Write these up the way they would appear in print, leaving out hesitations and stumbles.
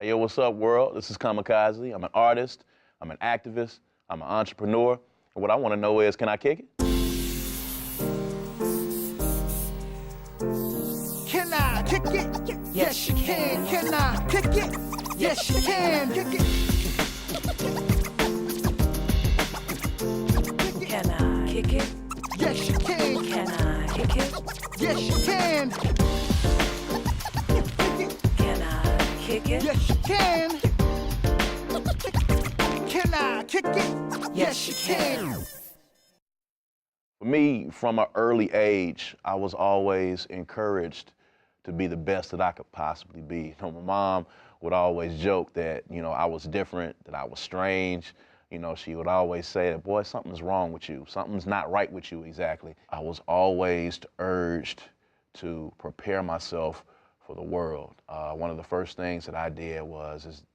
Hey, yo, what's up, world? This is Kamikaze. I'm an artist, I'm an activist, I'm an entrepreneur. And what I want to know is, can I kick it? Can I kick it? Yes, you can. Can I kick it? Yes, you can. Kick it. Can I kick it? Yes, you can. Can I kick it? Yes, you can. Can I kick it? Yes, you can. Can I kick it? Yes, you can. For me, from an early age, I was always encouraged to be the best that I could possibly be. You know, my mom would always joke that, I was different, that I was strange. She would always say that, boy, something's wrong with you. Something's not right with you exactly. I was always urged to prepare myself for the world. One of the first things that I did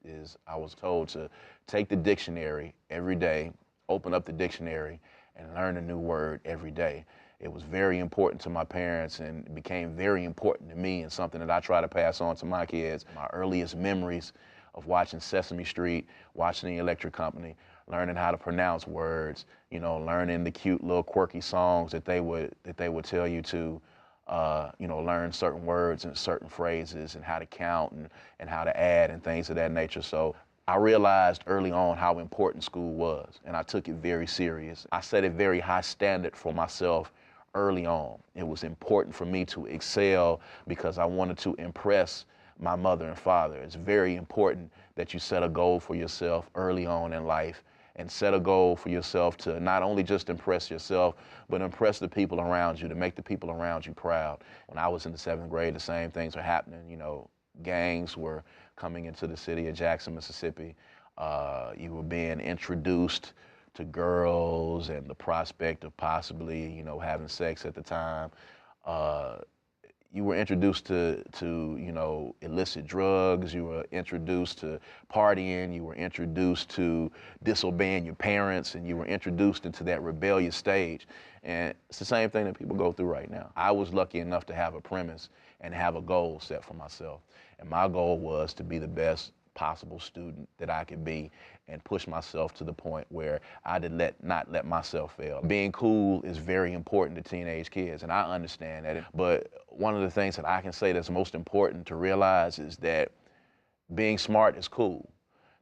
is I was told to take the dictionary every day, open up the dictionary, and learn a new word every day. It was very important to my parents and it became very important to me and something that I try to pass on to my kids. My earliest memories of watching Sesame Street, watching the Electric Company, learning how to pronounce words, learning the cute little quirky songs that they would tell you to, learn certain words and certain phrases and how to count and how to add and things of that nature. So I realized early on how important school was, and I took it very serious. I set a very high standard for myself early on. It was important for me to excel because I wanted to impress my mother and father. It's very important that you set a goal for yourself early on in life and set a goal for yourself to not only just impress yourself, but impress the people around you, to make the people around you proud. When I was in the 7th grade, the same things were happening. Gangs were coming into the city of Jackson, Mississippi. You were being introduced to girls and the prospect of possibly, having sex at the time. You were introduced to illicit drugs. You were introduced to partying. You were introduced to disobeying your parents, and you were introduced into that rebellious stage. And it's the same thing that people go through right now. I was lucky enough to have a premise and have a goal set for myself. And my goal was to be the best possible student that I could be and push myself to the point where I did not let myself fail. Being cool is very important to teenage kids, and I understand that. But one of the things that I can say that's most important to realize is that being smart is cool.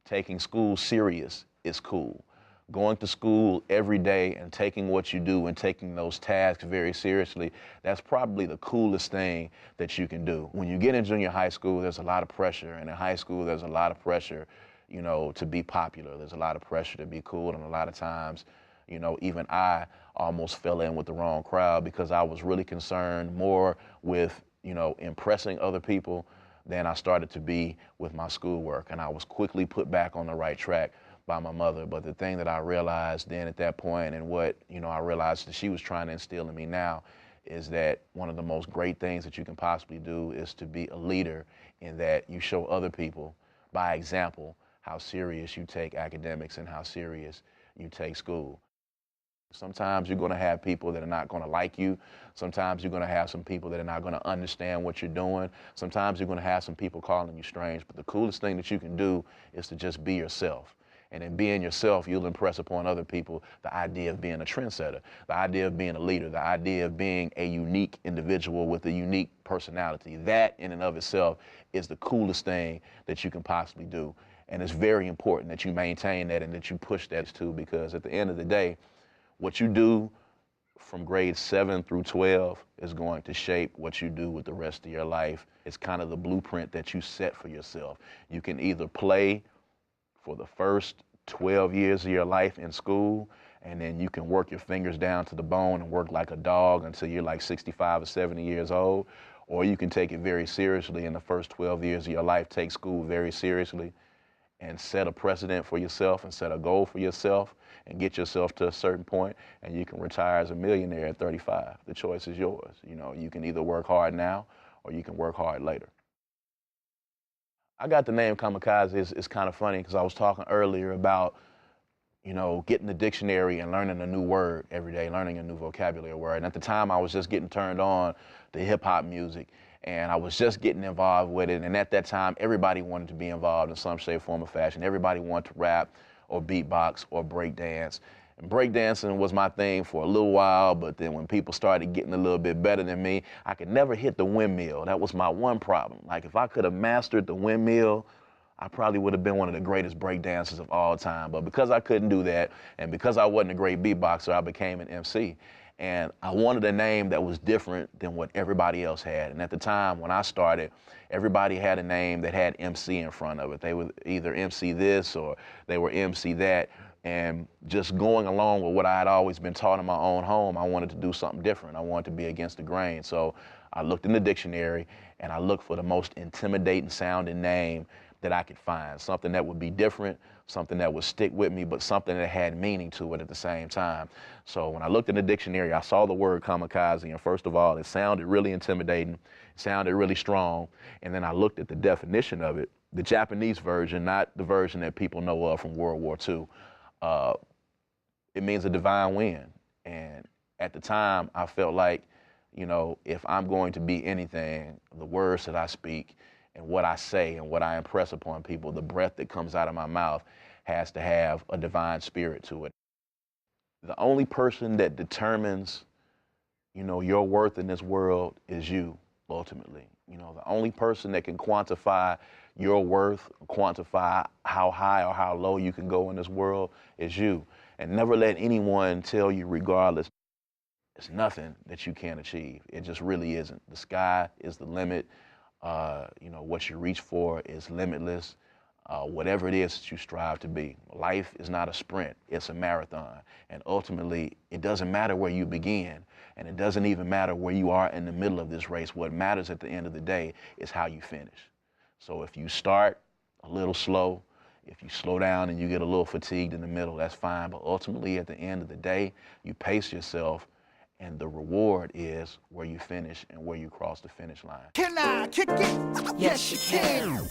Taking school serious is cool. Going to school every day and taking what you do and taking those tasks very seriously, that's probably the coolest thing that you can do. When you get in junior high school, there's a lot of pressure, and in high school, there's a lot of pressure, to be popular. There's a lot of pressure to be cool, and a lot of times, even I almost fell in with the wrong crowd because I was really concerned more with, impressing other people than I started to be with my schoolwork, and I was quickly put back on the right track by my mother. But the thing that I realized then at that point, and what I realized that she was trying to instill in me now, is that one of the most great things that you can possibly do is to be a leader, in that you show other people by example how serious you take academics and how serious you take school. Sometimes you're going to have people that are not going to like you. Sometimes you're going to have some people that are not going to understand what you're doing. Sometimes you're going to have some people calling you strange. But the coolest thing that you can do is to just be yourself. And in being yourself, you'll impress upon other people the idea of being a trendsetter, the idea of being a leader, the idea of being a unique individual with a unique personality. That in and of itself is the coolest thing that you can possibly do. And it's very important that you maintain that and that you push that too, because at the end of the day, what you do from grades 7 through 12 is going to shape what you do with the rest of your life. It's kind of the blueprint that you set for yourself. You can either play for the first 12 years of your life in school, and then you can work your fingers down to the bone and work like a dog until you're like 65 or 70 years old, or you can take it very seriously in the first 12 years of your life, take school very seriously, and set a precedent for yourself and set a goal for yourself and get yourself to a certain point, and you can retire as a millionaire at 35. The choice is yours. You can either work hard now or you can work hard later. I got the name Kamikaze. It's kind of funny because I was talking earlier about, getting the dictionary and learning a new word every day, learning a new vocabulary word. And at the time, I was just getting turned on to hip-hop music. And I was just getting involved with it. And at that time, everybody wanted to be involved in some shape, form, or fashion. Everybody wanted to rap or beatbox or break dance. And breakdancing was my thing for a little while, but then when people started getting a little bit better than me, I could never hit the windmill. That was my one problem. Like, if I could have mastered the windmill, I probably would have been one of the greatest breakdancers of all time. But because I couldn't do that, and because I wasn't a great beatboxer, I became an MC. And I wanted a name that was different than what everybody else had. And at the time when I started, everybody had a name that had MC in front of it. They would either MC this or they were MC that. And just going along with what I had always been taught in my own home, I wanted to do something different. I wanted to be against the grain. So I looked in the dictionary and I looked for the most intimidating sounding name that I could find. Something that would be different, something that would stick with me, but something that had meaning to it at the same time. So when I looked in the dictionary, I saw the word kamikaze, and first of all, it sounded really intimidating, it sounded really strong, and then I looked at the definition of it, the Japanese version, not the version that people know of from World War II. It means a divine wind, and at the time, I felt like, you know, if I'm going to be anything, the words that I speak and what I say and what I impress upon people, the breath that comes out of my mouth has to have a divine spirit to it. The only person that determines, you know, your worth in this world is you, ultimately. You know, the only person that can quantify your worth, quantify how high or how low you can go in this world is you. And never let anyone tell you, regardless, it's nothing that you can't achieve. It just really isn't. The sky is the limit. You know, what you reach for is limitless. Whatever it is that you strive to be. Life is not a sprint, it's a marathon. And ultimately, it doesn't matter where you begin, and it doesn't even matter where you are in the middle of this race. What matters at the end of the day is how you finish. So if you start a little slow, if you slow down and you get a little fatigued in the middle, that's fine. But ultimately, at the end of the day, you pace yourself, and the reward is where you finish and where you cross the finish line. Can I kick it? Yes, you can.